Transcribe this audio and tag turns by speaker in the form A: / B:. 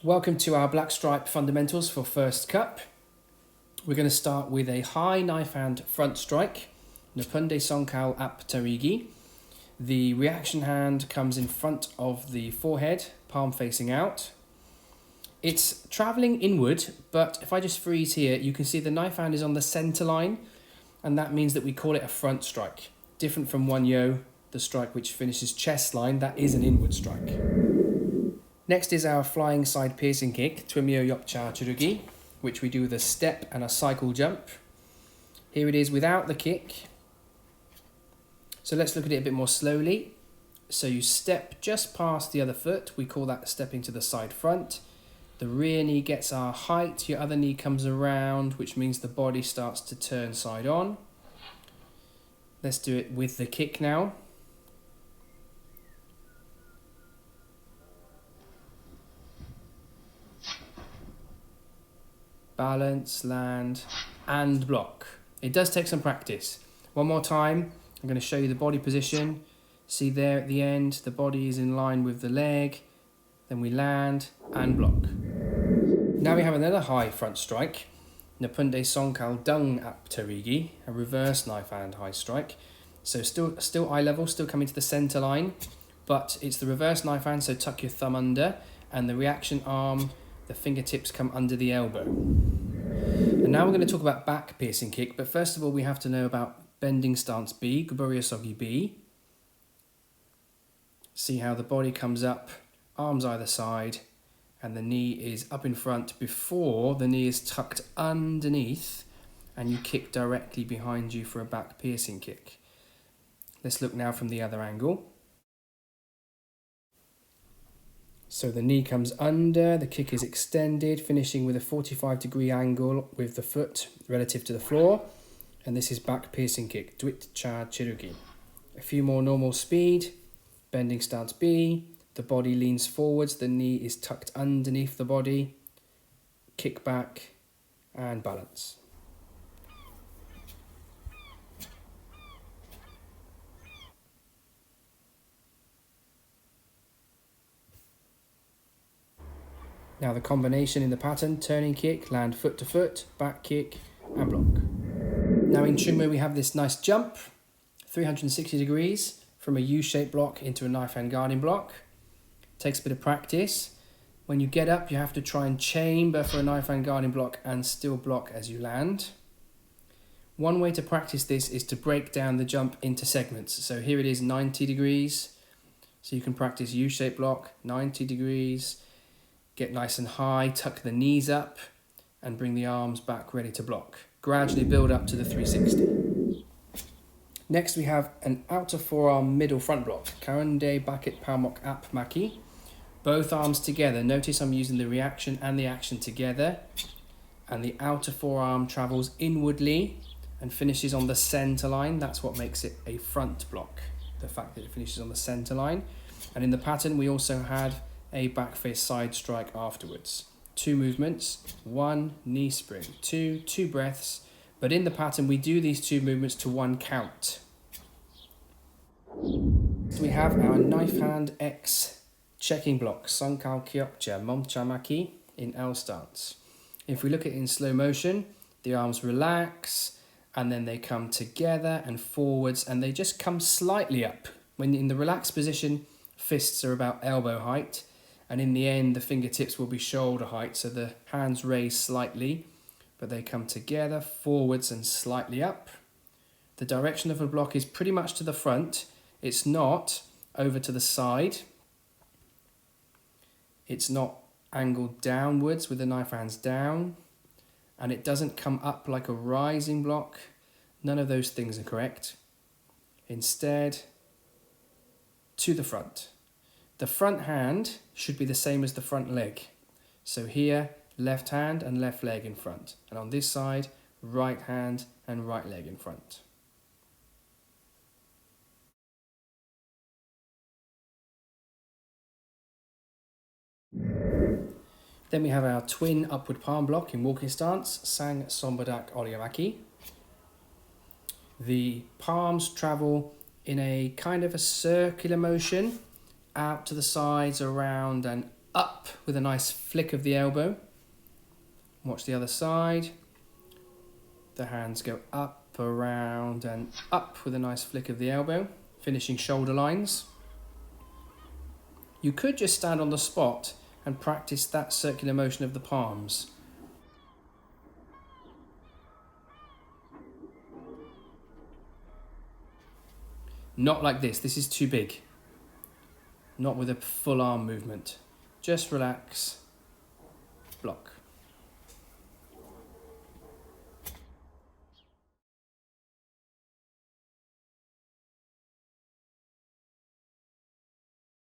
A: Welcome to our black stripe fundamentals for first Kup. We're going to start with a high knife hand front strike, Nopundae sonkal ap taerigi. The reaction hand comes in front of the forehead, palm facing out. It's travelling inward, but if I just freeze here, you can see the knife hand is on the centre line, and that means that we call it a front strike. Different from ollyo, the strike which finishes chest line, that is an inward strike. Next is our flying side piercing kick, Twimyo jirugi, which we do with a step and a cycle jump. Here it is without the kick. So let's look at it a bit more slowly. So you step just past the other foot, we call that stepping to the side front. The rear knee gets our height, your other knee comes around, which means the body starts to turn side on. Let's do it with the kick now. Balance, land, and block. It does take some practice. One more time, I'm going to show you the body position. See there at the end, the body is in line with the leg. Then we land and block. Now we have another high front strike, Nopundae sonkal dung ap taerigi, a reverse knife hand high strike. So still eye level, still coming to the center line, but it's the reverse knife hand, so tuck your thumb under, and the reaction arm, the fingertips come under the elbow. And now we're going to talk about back piercing kick, but first of all we have to know about bending stance B, Goburyo sogi B. See how the body comes up, arms either side, and the knee is up in front before the knee is tucked underneath, and you kick directly behind you for a back piercing kick. Let's look now from the other angle. So the knee comes under, the kick is extended, finishing with a 45-degree angle with the foot relative to the floor. And this is back piercing kick, Dwit jirugi. A few more normal speed, bending stance B, the body leans forwards, the knee is tucked underneath the body, kick back and balance. Now the combination in the pattern, turning kick, land foot to foot, back kick and block. Now in Twimyo we have this nice jump, 360 degrees from a U-shaped block into a knife hand guarding block. Takes a bit of practice. When you get up you have to try and chamber for a knife hand guarding block and still block as you land. One way to practice this is to break down the jump into segments. So here it is 90 degrees. So you can practice U-shaped block, 90 degrees. Get nice and high, tuck the knees up and bring the arms back ready to block. Gradually build up to the 360. Next we have an outer forearm middle front block, Kaundae, bakat, palmok, ap, makgi. Both arms together. Notice I'm using the reaction and the action together. And the outer forearm travels inwardly and finishes on the center line. That's what makes it a front block, the fact that it finishes on the center line. And in the pattern we also had a back face side strike afterwards. 2 movements, 1 knee spring, 2 breaths, but in the pattern we do these 2 movements to 1 count. So we have our knife hand X checking block, sonkal makgi in L stance. If we look at it in slow motion, the arms relax and then they come together and forwards and they just come slightly up. When in the relaxed position, fists are about elbow height. And in the end, the fingertips will be shoulder height, so the hands raise slightly, but they come together, forwards and slightly up. The direction of the block is pretty much to the front. It's not over to the side. It's not angled downwards with the knife hands down. And it doesn't come up like a rising block. None of those things are correct. Instead, to the front. The front hand should be the same as the front leg. So here, left hand and left leg in front. And on this side, right hand and right leg in front. Then we have our twin upward palm block in walking stance, sang, sonbadak, ollyo. The palms travel in a kind of a circular motion, out to the sides, around and up with a nice flick of the elbow. Watch the other side. The hands go up, around and up with a nice flick of the elbow, finishing shoulder lines. You could just stand on the spot and practice that circular motion of the palms. Not like this is too big. Not with a full arm movement. Just relax, block.